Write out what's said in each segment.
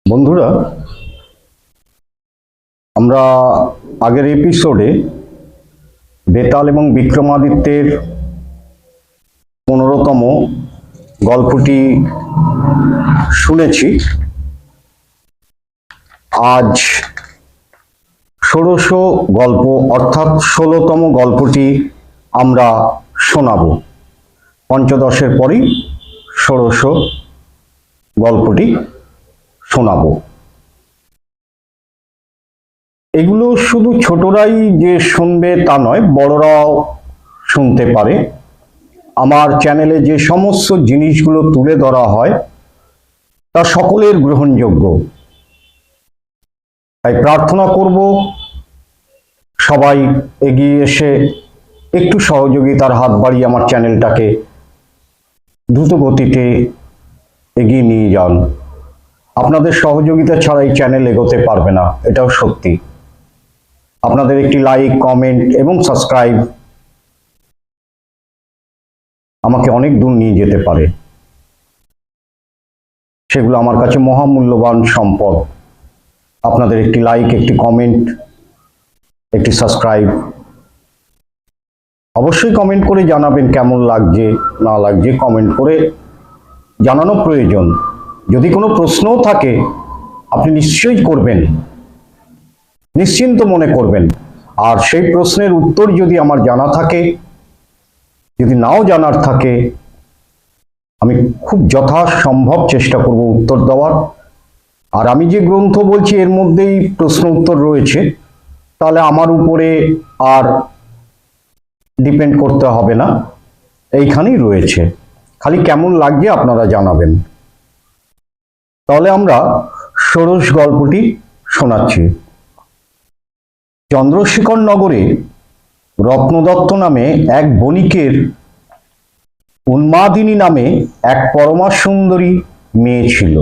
বন্ধুরা, আমরা আগের এপিসোডে বেতাল এবং বিক্রমাদিত্যের 15তম গল্পটি শুনেছি। আজ ষোড়শ গল্প অর্থাৎ 16তম গল্পটি আমরা শোনাব। পঞ্চদশের পরই ষোড়শ গল্পটি শোনাবো। এগুলো শুধু ছোটরাই যে শুনবে তা নয়, বড়রাও শুনতে পারে। আমার চ্যানেলে যে সমস্ত জিনিসগুলো তুলে ধরা হয় তা সকলের গ্রহণযোগ্য। তাই প্রার্থনা করব সবাই এগিয়ে এসে একটু সহযোগিতার হাত বাড়িয়ে আমার চ্যানেলটাকে দ্রুত গতিতে এগিয়ে নিয়ে যান। আপনাদের সহযোগিতা ছাড়া এই চ্যানেল এগোতে পারবে না, এটাও সত্যি। আপনাদের একটি লাইক, কমেন্ট এবং সাবস্ক্রাইব আমাকে অনেক দূর নিয়ে যেতে পারে। সেগুলো আমার কাছে মহামূল্যবান সম্পদ। আপনাদের একটি লাইক, একটি কমেন্ট, একটি সাবস্ক্রাইব। অবশ্যই কমেন্ট করে জানাবেন কেমন লাগছে না লাগছে, কমেন্ট করে জানানো প্রয়োজন। যদি কোনো প্রশ্নও থাকে আপনি নিশ্চয়ই করবেন, নিশ্চিন্ত মনে করবেন। আর সেই প্রশ্নের উত্তর যদি আমার জানা থাকে, যদি নাও জানার থাকে, আমি খুব যথাসম্ভব চেষ্টা করব উত্তর দেওয়ার। আর আমি যে গ্রন্থ বলছি এর মধ্যেই প্রশ্ন উত্তর রয়েছে, তাহলে আমার উপরে আর ডিপেন্ড করতে হবে না, এইখানেই রয়েছে। খালি কেমন লাগছে আপনারা জানাবেন। তাহলে আমরা ষোড়শ গল্পটি শোনাচ্ছি। চন্দ্রশেখর নগরে রত্নদত্ত নামে এক বণিকের উন্মাদিনী নামে এক পরমা সুন্দরী মেয়ে ছিল।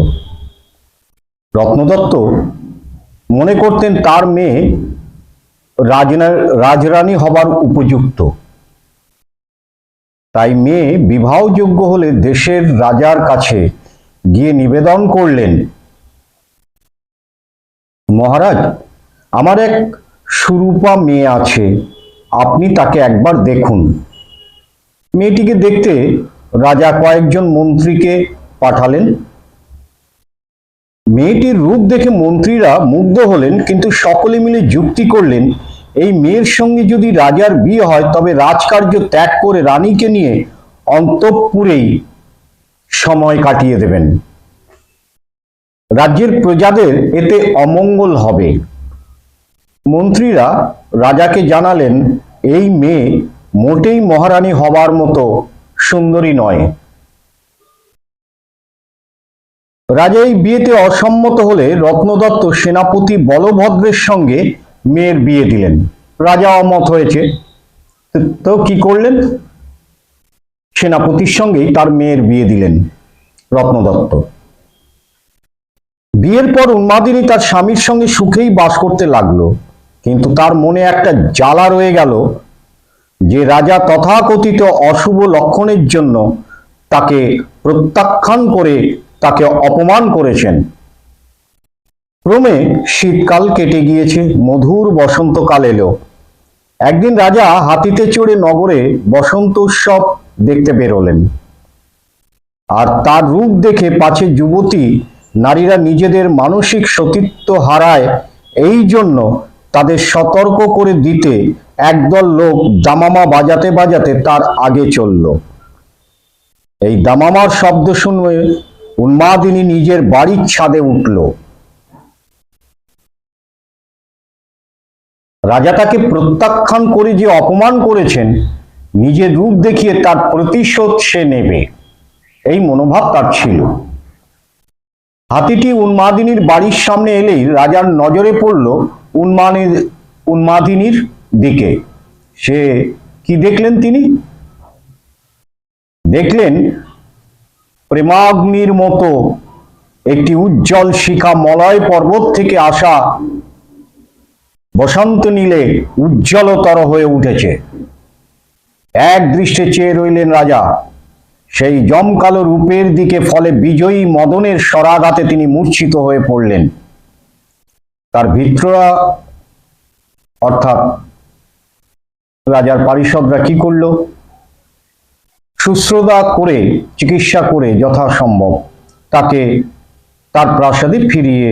রত্নদত্ত মনে করতেন তার মেয়ে রাজরানী হবার উপযুক্ত। তাই মেয়ে বিবাহযোগ্য হলে দেশের রাজার কাছে গিয়ে নিবেদন করলেন, মহারাজ, আমার এক সুরূপা মেয়ে আছে, আপনি তাকে একবার দেখুন। মেয়েটিকে দেখতে রাজা কয়েকজন মন্ত্রীকে পাঠালেন। মেয়েটির রূপ দেখে মন্ত্রীরা মুগ্ধ হলেন, কিন্তু সকলে মিলে যুক্তি করলেন এই মেয়ের সঙ্গে যদি রাজার বিয়ে হয় তবে রাজকার্য ত্যাগ করে রানীকে নিয়ে অন্তঃপুরেই সময় কাটিয়ে দেবেন। রাজ্যের প্রজাদের এতে অমঙ্গল হবে। মন্ত্রীরা রাজাকে জানালেন এই মেয়ে মোটেই মহারানী হবার মতো সুন্দরী নয়। রাজা এই বিয়েতে অসম্মত হলে রত্নদত্ত সেনাপতি বলভদ্রের সঙ্গে মেয়ের বিয়ে দিলেন। রাজা অমত হয়েছে, তো কি করলেন? সেনাপতির সঙ্গেই তার মেয়ের বিয়ে দিলেন রত্নদত্ত। বিয়ের পর উন্মাদিনী তার স্বামীর সঙ্গে সুখেই বাস করতে লাগলো, কিন্তু তার মনে একটা জ্বালা রয়ে গেল যে রাজা তথাকথিত অশুভ লক্ষণের জন্য তাকে প্রত্যাখ্যান করে তাকে অপমান করেছেন। ক্রমে শীতকাল কেটে গিয়েছে, মধুর বসন্তকাল এলো। একদিন রাজা হাতিতে চড়ে নগরে বসন্ত উৎসব দেখতে বেরোলেন। আর তার রূপ দেখে পাছে যুবতী নারীরা নিজেদের মানসিক সতীত্ব হারায়, এই জন্য তাদের সতর্ক করে দিতে একদল লোক দামামা বাজাতে বাজাতে তার আগে চলল। এই দামামার শব্দ শুনে উন্মাদিনী নিজের বাড়ির ছাদে উঠল। রাজা তাকে প্রত্যাখ্যান করে যে অপমান করেছেন, নিজের রূপ দেখিয়ে তার প্রতিশোধ সে নেবে, এই মনোভাব তার ছিল। হাতিটি উন্মাদিনীর বাড়ির সামনে এলেই রাজার নজরে পড়ল উন্মাদিনীর দিকে। সে কি দেখলেন? তিনি দেখলেন প্রেমাগ্নির মতো একটি উজ্জ্বল শিখা মলয় পর্বত থেকে আসা বসন্ত নীলে উজ্জ্বলতর হয়ে উঠেছে। এক দৃষ্টে চেয়ে রইলেন রাজা। সেই জমকালো রূপের দিকে, ফলে বিজয়ী মদনের স্বরাঘাতে তিনি মূর্ছিত হয়ে পড়লেন। তার ভিত্ররা অর্থাৎ রাজার পারিষদরা কি করল? শুশ্রূষা করে, চিকিৎসা করে যথাসম্ভব তাকে তার প্রাসাদে ফিরিয়ে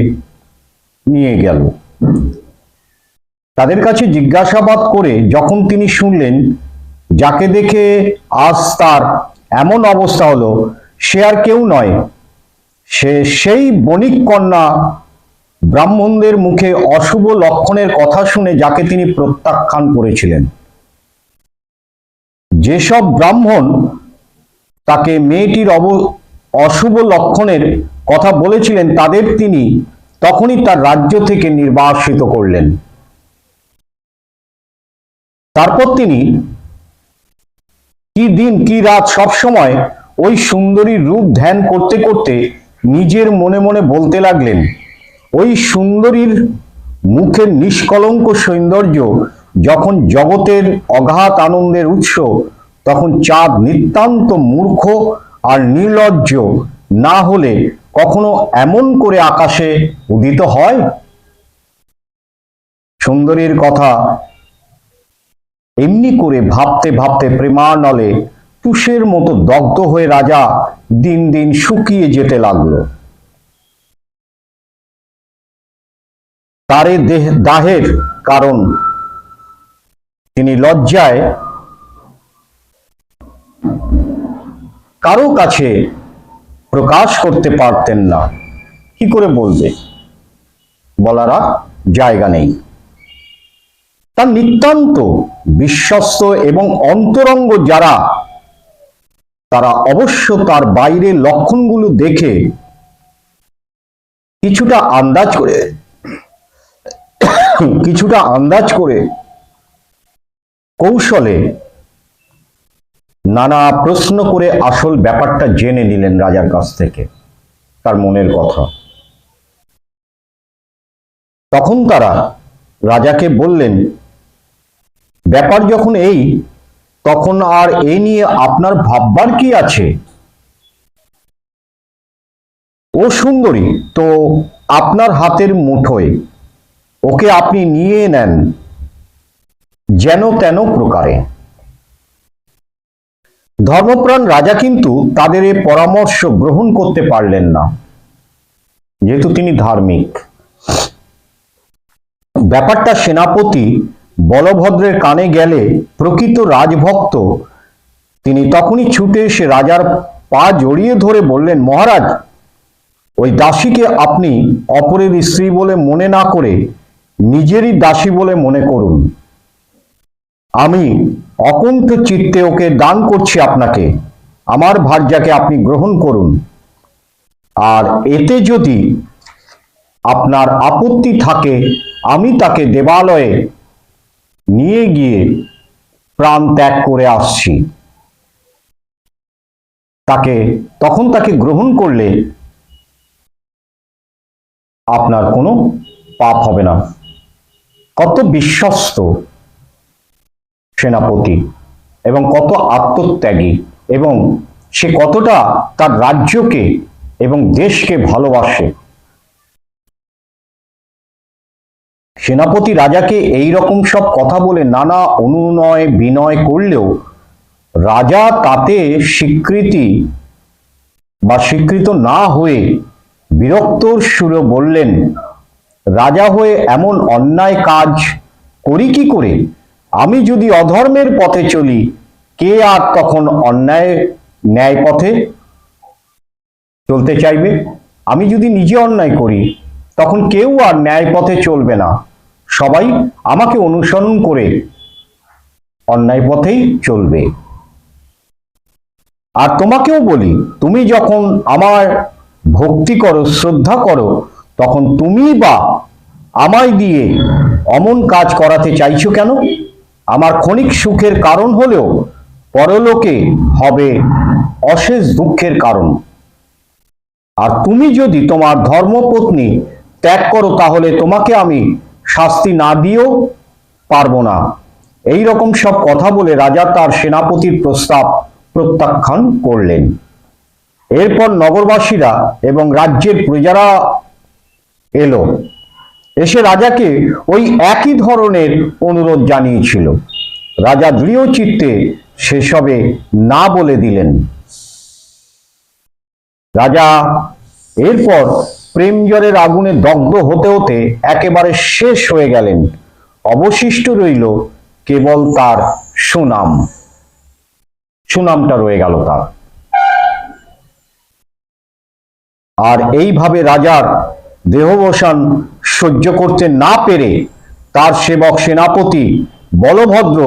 নিয়ে গেল। তাদের কাছে জিজ্ঞাসাবাদ করে যখন তিনি শুনলেন যাকে দেখে আজ তার এমন অবস্থা হলো, সে আর কেউ নয়, সে সেই বণিক কন্যা ব্রাহ্মণদের মুখে অশুভ লক্ষণের কথা শুনে যাকে তিনি প্রত্যাখ্যান করেছিলেন। যেসব ব্রাহ্মণ তাকে মেয়েটির অশুভ লক্ষণের কথা বলেছিলেন, তাদের তিনি তখনই তার রাজ্য থেকে নির্বাসিত করলেন। তারপর তিনি কি দিন কি রাত সবসময় ওই সুন্দরীর রূপ ধ্যান করতে করতে নিজের মনে মনে বলতে লাগলেন, ওই সুন্দরীর মুখের নিষ্কলঙ্ক সৌন্দর্য যখন জগতের অগাধ আনন্দের উৎস, তখন চাঁদ নিতান্ত মূর্খ আর নির্লজ্জ না হলে কখনো এমন করে আকাশে উদিত হয়? সুন্দরীর কথা এমনি করে ভাবতে ভাবতে প্রেমানলে তুষের মতো দগ্ধ হয়ে রাজা দিন দিন শুকিয়ে যেতে লাগলো। তারে দাহের কারণ তিনি লজ্জায় কারো কাছে প্রকাশ করতে পারতেন না। কি করে বলবে? বলার জায়গা নেই। তার নিতান্ত বিশ্বস্ত এবং অন্তরঙ্গ যারা, তারা অবশ্য তার বাইরের লক্ষণগুলো দেখে কিছুটা আন্দাজ করে কৌশলে নানা প্রশ্ন করে আসল ব্যাপারটা জেনে নিলেন রাজার কাছ থেকে, তার মনের কথা। তখন তারা রাজাকে বললেন, ব্যাপার যখন এই, তখন আর এ নিয়ে আপনার ভাববার কি আছে? ও সুন্দরী তো আপনার হাতের মুঠোয়, ওকে আপনি নিয়ে নেন যেন তেন প্রকারে। ধর্মপ্রাণ রাজা কিন্তু তাদের এই পরামর্শ গ্রহণ করতে পারলেন না, যেহেতু তিনি ধার্মিক। ব্যাপারটা সেনাপতি বলভদ্রের কানে গেলে প্রকৃত রাজভক্ত তিনি তখনই ছুটে এসে রাজার পা জড়িয়ে ধরে বললেন, মহারাজ, ওই দাসীকে আপনি অপরের স্ত্রী বলে মনে না করে নিজেরই দাসী বলে মনে করুন। আমি অকুণ্ঠ চিত্তে ওকে দান করছি আপনাকে, আমার ভার্যাকে আপনি গ্রহণ করুন। আর এতে যদি আপনার আপত্তি থাকে, আমি তাকে দেবালয়ে নিয়ে গিয়ে প্রাণ ত্যাগ করে আসছি। তখন তাকে গ্রহণ করলে আপনার কোনো পাপ হবে না। কত বিশ্বস্ত সেনাপতি এবং কত আত্মত্যাগী, এবং সে কতটা তার রাজ্যকে এবং দেশকে ভালোবাসে। সেনাপতি রাজাকে এই রকম সব কথা বলে নানা অনুনয় বিনয় করলেও রাজা তাতে স্বীকৃত না হয়ে বিরক্তর সুরে বললেন, রাজা হয়ে এমন অন্যায় কাজ করি কি করে? আমি যদি অধর্মের পথে চলি, কে আর তখন ন্যায় পথে চলতে চাইবে? আমি যদি নিজে অন্যায় করি, তখন কেউ আর ন্যায় পথে চলবে না, সবাই আমাকে অনুসরণ করে অন্যায় পথেই চলবে। আর তোমাকেও বলি, তুমি যখন আমার ভক্তি করো, শ্রদ্ধা করো, তখন তুমি বা আমায় দিয়ে অমন কাজ করাতে চাইছো কেন? আমার ক্ষণিক সুখের কারণ হলেও পরলোকে হবে অশেষ দুঃখের কারণ। আর তুমি যদি তোমার ধর্মপত্নী ত্যাগ করো, তাহলে তোমাকে আমি শাস্তি না দিয়েও পারবো না। এই রকম সব কথা বলে রাজা তার সেনাপতির প্রস্তাব প্রত্যাখ্যান করলেন। এরপর নগরবাসীরা এবং রাজ্যের প্রজারা এলো, এসে রাজাকে ওই একই ধরনের অনুরোধ জানিয়েছিল। রাজা দৃঢ় চিত্তে সেসবে না বলে দিলেন। রাজা এরপর প্রেমজ্বরের আগুনে দগ্ধ হতে হতে একেবারে শেষ হয়ে গেলেন। অবশিষ্ট রইল কেবল তার সুনামটা রয়ে গেল তার। আর এইভাবে রাজার দেহাবসান সহ্য করতে না পেরে তার সেবক সেনাপতি বলভদ্র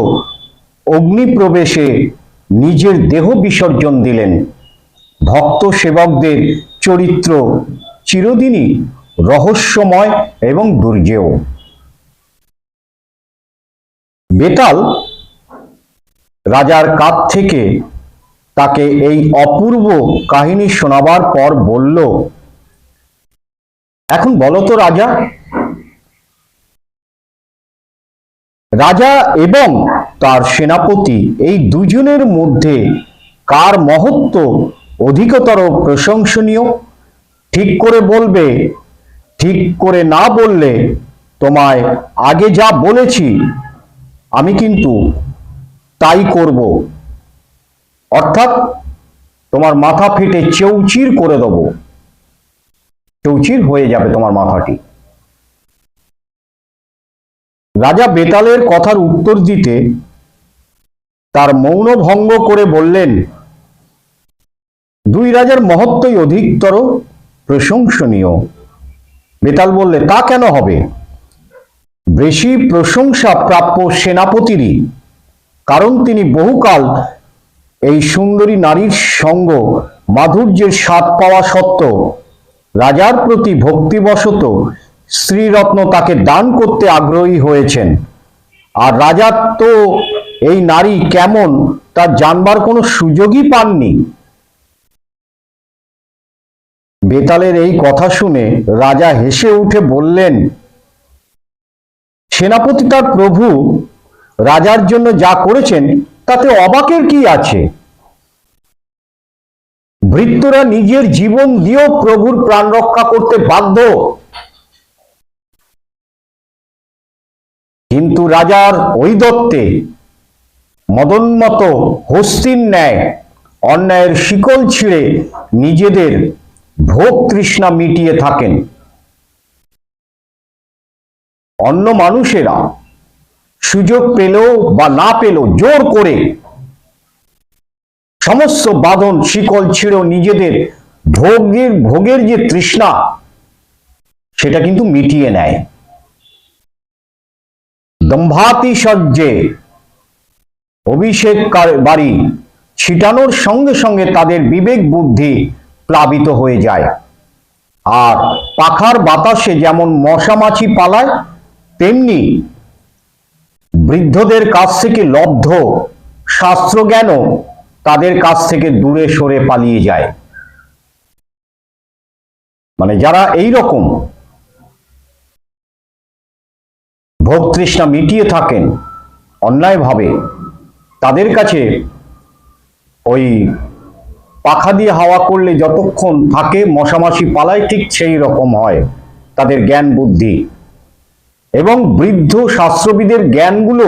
অগ্নিপ্রবেশে নিজের দেহ বিসর্জন দিলেন। ভক্ত সেবকদের চরিত্র চিরদিনই রহস্যময় এবং দুর্জেয়। বেতাল রাজার কাছ থেকে তাকে এই অপূর্ব কাহিনী শোনাবার পর বলল, এখন বলো তো রাজা, রাজা এবং তার সেনাপতি এই দুজনের মধ্যে কার মহত্ব অধিকতর প্রশংসনীয়? ঠিক করে বলবে। ঠিক করে না বললে তোমায় আগে যা বলেছি আমি কিন্তু তাই করব, অর্থাৎ তোমার মাথা ফেটে চৌচির করে দেব, চৌচির হয়ে যাবে তোমার মাথাটি। রাজা বেতালের কথার উত্তর দিতে তার মৌন ভঙ্গ করে বললেন, দুই রাজার মহত্বই অধিকতর প্রশংসনীয়। বেতাল বললে, তা কেন হবে? বেশি প্রশংসা প্রাপ্য সেনাপতিরই, কারণ তিনি বহুকাল এই সুন্দরী নারীর সঙ্গ মাধুর্যের স্বাদ পাওয়া সত্ত্বেও রাজার প্রতি ভক্তিবশত স্ত্রীরত্ন তাকে দান করতে আগ্রহী হয়েছেন। আর রাজা তো এই নারী কেমন তা জানবার কোনো সুযোগই পাননি। বেতালের এই কথা শুনে রাজা হেসে উঠে বললেন, সেনাপতি তার প্রভু রাজার জন্য যা করেছেন তাতে অবাকের কি আছে? ভৃত্যরা নিজের জীবন দিয়েও প্রভুর প্রাণ রক্ষা করতে বাধ্য, কিন্তু রাজার ঔদ্ধত্যে মদোন্মত্ত হস্তির ন্যায় অন্যায়ের শিকল ছিঁড়ে নিজেদের ভোগ তৃষ্ণা মিটিয়ে থাকেন। অন্য মানুষেরা সুযোগ পেলেও বা না পেলেও জোর করে সমস্ত বাঁধন শিকল ছিঁড়েও নিজেদের ভোগের যে তৃষ্ণা সেটা কিন্তু মিটিয়ে নেয়। দম্ভাতিশয্যে অভিষেক বাড়ি ছিটানোর সঙ্গে সঙ্গে তাদের বিবেক বুদ্ধি প্লাবিত হয়ে যায়। আর পাখার বাতাসে যেমন মশা মাছি পালায়, তেমনি বৃদ্ধদের কাছ থেকে লব্ধ শাস্ত্রজ্ঞানও তাদের কাছ থেকে দূরে সরে পালিয়ে যায়। মানে যারা এই রকম ভোগ তৃষ্ণা মিটিয়ে থাকেন অন্যায়ভাবে, তাদের কাছে ওই পাখা দিয়ে হাওয়া করলে যতক্ষণ থাকে মশামাছি পালায়, ঠিক সেই রকম হয় তাদের জ্ঞান বুদ্ধি। এবং বৃদ্ধ শাস্ত্রবিদের জ্ঞানগুলো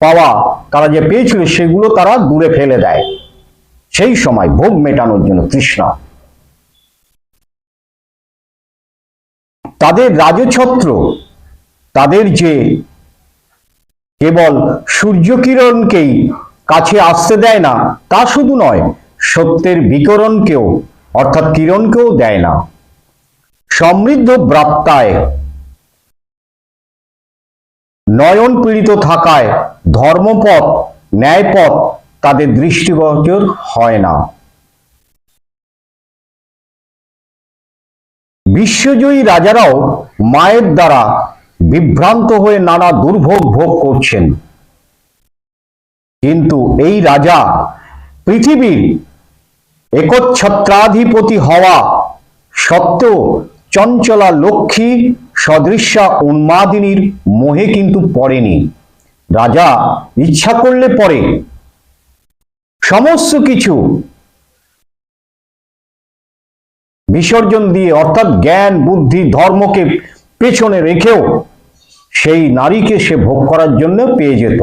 পাওয়া তারা যে পেয়েছিল সেগুলো তারা দূরে ফেলে দেয় সেই সময় ভোগ মেটানোর জন্য তৃষ্ণা। তাদের রাজছত্র তাদের যে কেবল সূর্যকিরণকেই কাছে আসতে দেয় না তা শুধু নয়, সত্যের বিকিরণকেও অর্থাৎ কিরণকেও দেয় না। সমৃদ্ধ ব্রাত্যায় নয়ন পীড়িত থাকায় ধর্মপথ ন্যায়পথ তাদের দৃষ্টিগোচর হয় না। বিশ্বজয়ী রাজারাও মায়ের দ্বারা বিভ্রান্ত হয়ে নানা দুর্ভোগ ভোগ করছেন, কিন্তু এই রাজা পৃথিবীর একচ্ছত্রাধিপতি হওয়া সত্ত্বেও চঞ্চলা লক্ষ্মী সদৃশা উন্মাদিনীর মোহে কিন্তু পড়েনি। রাজা ইচ্ছা করলে পরে সমস্ত কিছু বিসর্জন দিয়ে, অর্থাৎ জ্ঞান বুদ্ধি ধর্মকে পেছনে রেখেও সেই নারীকে সে ভোগ করার জন্য পেয়ে যেত,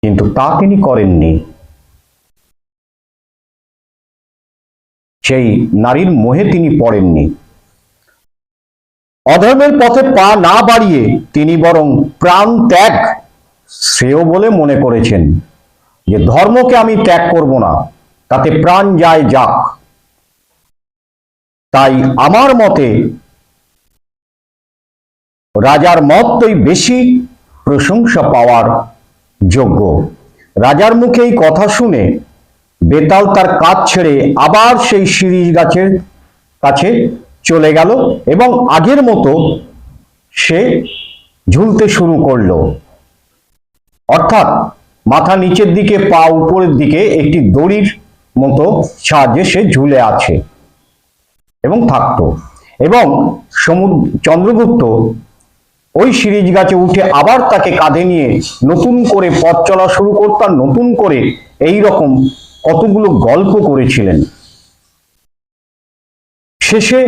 কিন্তু তা তিনি করেননি। সেই নারীর মোহে তিনি পড়েননি। অধর্মের পথে পা না বাড়িয়ে তিনি বরং প্রাণ ত্যাগ শ্রেয় বলে মনে করেছেন, যে ধর্মকে আমি ত্যাগ করব না, তাতে প্রাণ যায় যাক। তাই আমার মতে রাজার মতই বেশি প্রশংসা পাওয়ার যোগ্য। রাজার মুখে এই কথা শুনে বেতাল তার কাজ ছেড়ে আবার সেই শিরীষ গাছের কাছে চলে গেল এবং আগের মতো সে ঝুলতে শুরু করলো। অর্থাৎ মাথা নিচের দিকে, পা উপরের দিকে একটি দড়ির মতো সাহায্যে সে ঝুলে আছে এবং থাকতো। এবং চন্দ্রগুপ্ত ওই শিরীষ গাছে উঠে আবার তাকে কাঁধে নিয়ে নতুন করে পথ চলা শুরু করতেন, নতুন করে এই রকম কতগুলো গল্প করেছিলেন। শেষে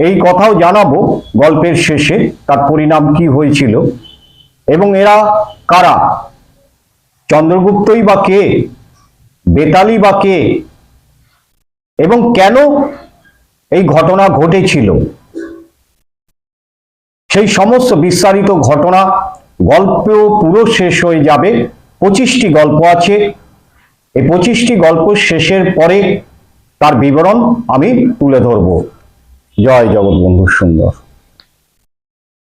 এই কথাও জানাবো, গল্পের শেষে তার পরিণাম কি হয়েছিল এবং এরা কারা, চন্দ্রগুপ্তই বা কে, বেতালই বা কে, এবং কেন এই ঘটনা ঘটেছিল, সেই সমস্ত বিস্তারিত ঘটনা গল্প পুরো শেষ হয়ে যাবে। 25টি গল্প আছে। এই 25টি গল্প শেষের পরে তার বিবরণ আমি তুলে ধরব। জয় জগৎবন্ধু সুন্দর।